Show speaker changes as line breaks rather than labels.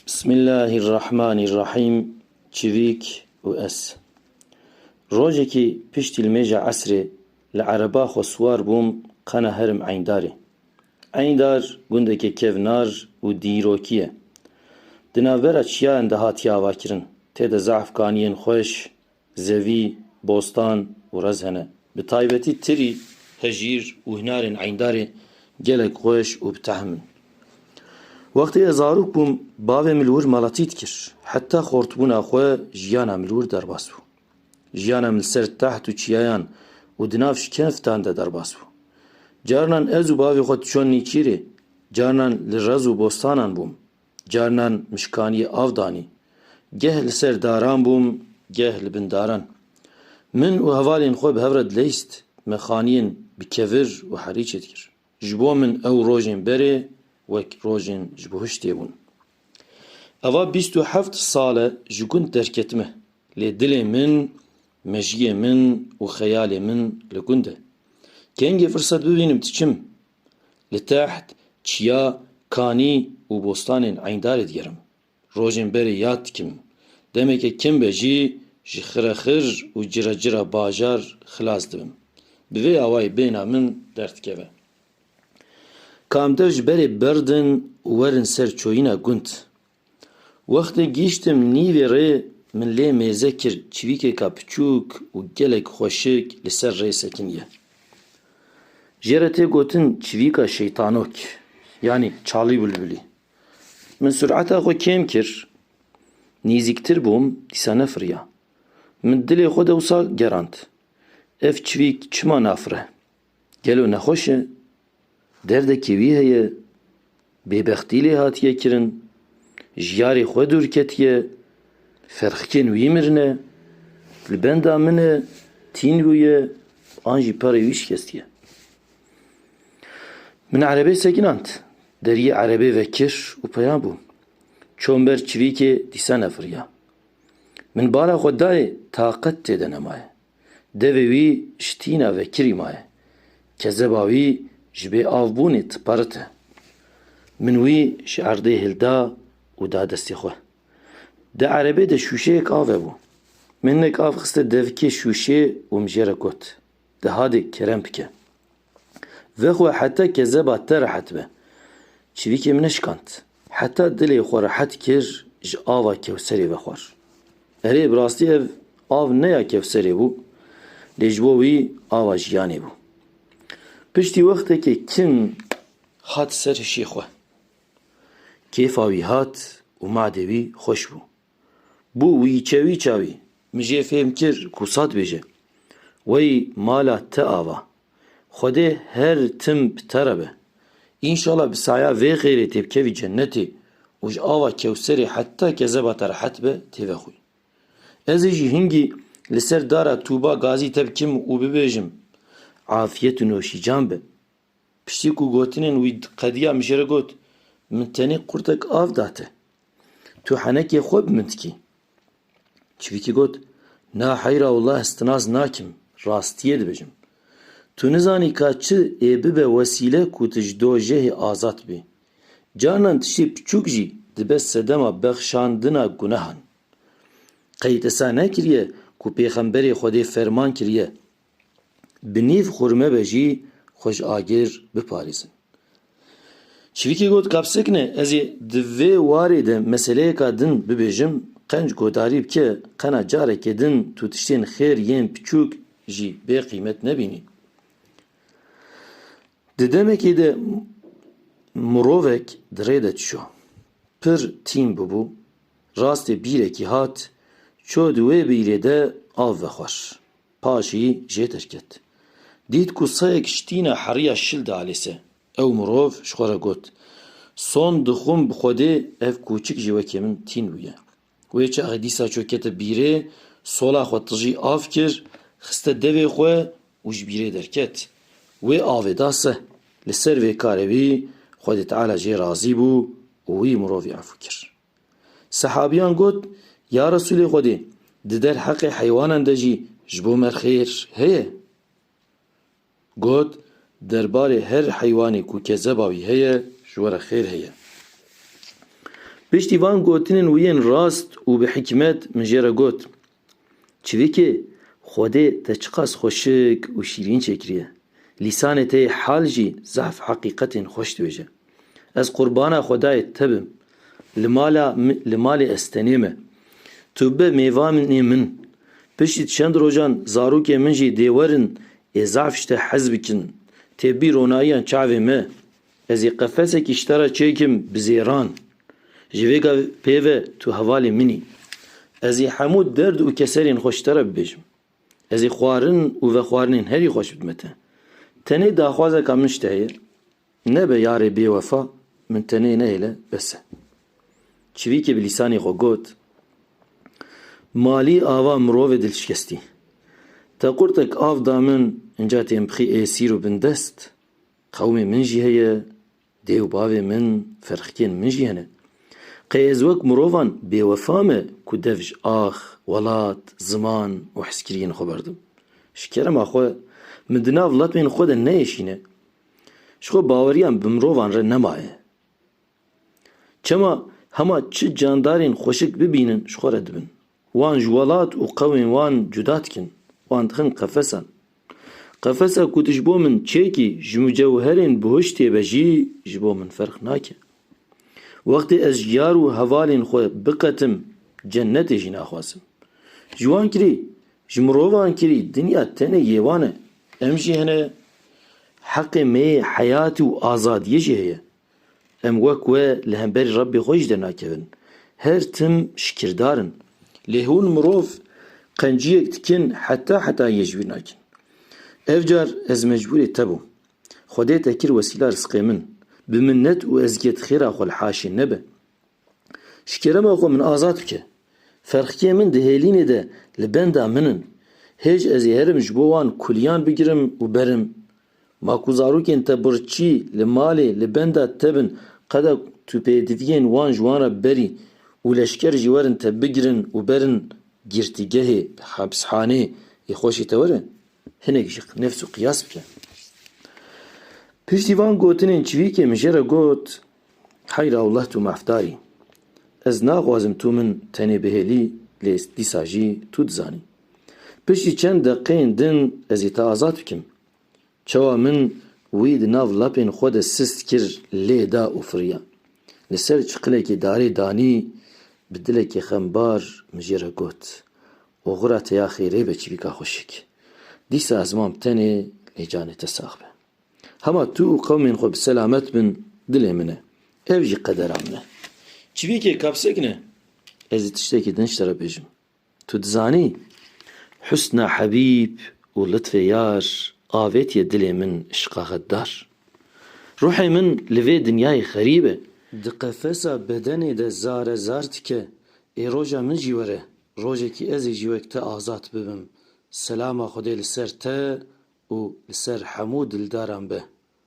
بسم الله الرحمن الرحيم چویک و اس روزکی پشت الميجا عسري لعربا خسوار بوم قنا هرم عينداري عيندار گندك كevنار و ديروكيه دناورا چيا اندهاتي آواكرن تيدا زعف كانين خوش زوي بوستان و رزهنه بتايبتي تري هجير و هنارن عينداري gelek خوش و بتحمن وقتی ازاروک بوم باوی ملور مالاتیت کر حتی خورتبونا خواه جیانا ملور در باس بو جیانا مل سر تحت و چیایان و دناف شکنفتان ده در باس بو جارنان ازو باوی خود چون نیچیره جارنان لرز و بوستانان بوم جارنان مشکانی آفدانی گه لسر داران بوم گه لبنداران من و هوالین خواه بهورد لیست مخانین بکفر و حریچت کر جبو من او روژین بره وەک ڕۆژین ji bo hiştê bûn. Eva 27 sale ji gund derketime lê dilê min, mejiyê min û xeyalê min li gund e. Kengê firset bibînim diçim li teht çiya kanî û bostanên Eyndarê digerim. Rojên berê yad dikim. Demeke kim be jî ji xirexir û cira bajar xilas dibim. Bi vê awayî bêhna min derdikeve. Kamdev ji berê berdin û werin ser çoyîna gund. Wextê gîştim nîvê rê min lê mêze kir çivîkeka piçûk û gelek xweşik li ser rê sekiniye. Jê re tê gotin çivîka şeytanok yanî çalî bulbulî. Min sureta xwe kêm kir, nîzîktir bûm dîsa nefiriya. Min dilê xwe de wisa gerand. Ev çivîk çima nafire? Gelo nexweş e? Derdekî wî heye, bêbextî lê hatiye kirin, ji yarê xwe dûr ketiye, ferxikên wî mirine, li benda min e, tîn bûye, an jî perê wî şikestiye. Min erebê sekinand, deriyê erebê vekir û peyan bû. Çomber çivîkê dîsa nefiriya. Min bala xwe dayê taqet têde nemaye. Devê wî ji tîna vekirî maye. Kezeba wî ji bê avbûnê tiparit e. Min wî ji erdê hilda û da destê xwe. Di erebê de şûşeyek av hebû. Min hinek av xiste devkê şûşê û min jê re got. Di hadê kerem bike. Vexwe heta kezeba te rehet be. Çivîkê min neşikand. Heta dilê xwe rehet kir ji ava kewserê vexwar. Erê bi rastî ev av neya kewserê bû, lê ji bo wî ava jiyanê bû. Piştî wextekê kim hat ser hişê xwe. Kêfa wî hat û madê wî xweş bû. Bû wî çawî min jê fêm kir ku sad bêje. Wey mala te ava. Xwedê her tim bi te re be. İnşallah bi saya vê xêrê tê bikevî cennetê û ji ava kewserê heta kezeba te rehet be tê vexwî. Ez ê jî hingî li ser dara Tuba gazî te bikim û bibêjim afiyet û noşîcan be. Piştî ku gotinên wî qediya min jê re got, min tenê qurtek av date. Tu henekê xwe bi min dikî. Çivîkê got, na heyra wallah istinaz nakim, rastiyê dibêjim. Tu nizanî ka çi ê bibe wesîle ku tu ji dojehê azad bî. Canan tiştê piçûk jî dibe sedema bexşandina gunehan. Qey te nekiriye ku pêxemberê Xwedê ferman kiriye. Bi nîv xurme be jî xwe ji agir biparêzin. Çivîkê got kapsekine ez ê di vê warê de meseleyeka din bibêjim, qenc godarî bike qena carekê din tu tiştên xêr yên piçûk jî bê qîmet nebînî. Di demekê de mirovek di rê de çû. Pir tîn bibû, rastê bîrekî hat, çû di wê bîrê de av vexwar. Paşî jê derket. Dît ku sayek ji tîna heriya şil de alêse. Ew mirov ji xwe re got. Son dixwim bi Xwedê ev kûçik jî wekê min tîn bûye. Wê çaxê dîsa çûkete bîrê, sola xwe tijî av kir, xiste devê xwe û ji bîrê derket. Wê avê da se. Li ser vê karê wî Xwedê Teala jê razî bû û wî mirovê efû kir. Sehabiyan got, ya Resûlê Xwedê, di der heqê heywanan de jî ji bo me xêr heye? Got, derbarê her heywanê ku kezeba wî heye ji we re xêr heye. Piştî van gotinên wî yên rast û bi hikmet min jê re got: Çivîkê Xwedê te çi qas xweşik û şîrîn çêkiriye. Lîsanê te yê hal jî zehf heqîqetên xweş dibêje. Ez qurbana Xwedayê te bim. Li malê ez tenê me. Tu be mêvanê min. Piştî çend rojan zarokê min jî dê werin ê zehf ji te hez bikin. Tê bîr ronayiyan çavê me. Ez ê qefesekî ji te re çêkim bi zêran. Ji vê pêve tu hevalê min î. Ez ê hemû derd û keserên xwe ji te re bibêjim. Ez ê xwarin û vexwarinên herî xweş bidime te. Tenê daxwazeka min ji te heye. Nebe yarê bêwefa, min tenê nehêle bes e. Çivîkê bi lîsanê xwe got: Malî ava mirovê dilşikestî. Te qurtek av da min inca têm bixî êsîr û bindest. Qewmê min jî heye, dê û bavê min, ferxikên min jî hene. Qey ez wek mirovan bêwefa me ku dev ji ax, welat, ziman û heskiriyên xwe berdim. Ji kerema xwe min di nav latmên xwe de neêşîne. Ji xwe baweriyan bi mirovan re nemaye. Çema hema çi candarên xweşik bibînin ji xwe re dibin. Wan ji welat û qewmên wan cuda dikin. Wan dixin qefesan. Qefesa ku tu ji bo min çêkî ji mücewherên bihuştê ve jî ji bo min ferq nake. Wextê ez ji yar û hevalên xwe biqetim, cennetê jî naxwazim. Ji wan kirî, ji mirovan kirî dinya tenê yêwan e. Em jî hene, heqê me yê heyatî û azadiyê jî heye. Em wek we li hemberî Rabbê xwe jî dernakevin. Her tim şikirdarin. Lê hûn mirov qenciyek dikin heta yê ji wî nakin. Ev car ez mecbûrê te bûm. Xwedê te kir wesîla rizqê min. Bi minnet û ezgiyet xêra xwe li haşê nebe. Ji kerema xwe min azad bike. Ferxikê min di hêlînê de li benda min in. Hêj ez ê herim ji bo wan kuliyan bigirim û berim. Ma ku zarokên te birçî li malê li benda te bin, qeda tu pêdiviyên wan ji wan re berî û leşker jî werin te bigirin û berin girtîgehê, hapshanê ê xweşê te were, hinek jî nefs û qiyas bike. Piştî van gotinên çivîkê min jê re got: Heyra Allah tu mafdarî. Ez naxwazim tu min tenê bihêlî, lê dîsa jî tu dizanî. Piştî çend deqeyên din ez ê te azad bikim. Çawa min wî di nav lapên xwe de sist kir lê da û firiya. Li ser çiqilekê darê danî, bi dilekê xembar min jê re got: Oxira te ya xêrê be çivîka xweşik. Dîsa ez mam tenê, lê canê te sax be. Hema tu û qewmên xwe bi selamet bin, dilê min e. Ev jî qedera min e. Çivîkê kapsek ne? Ez ê tiştekî din ji te re bêjim. Tu dizanî, husna hebîb û litfê yar avêtiye dilê min işqa xeddar. Ruhê min li vê dinyayê xerîb e. Di qefesa bedenê de zare zar dike. Ê roja min jî were, rojekî ez ê jî wek te azad bibim. Selama Xwedê li ser te û li ser hemû dildaran be.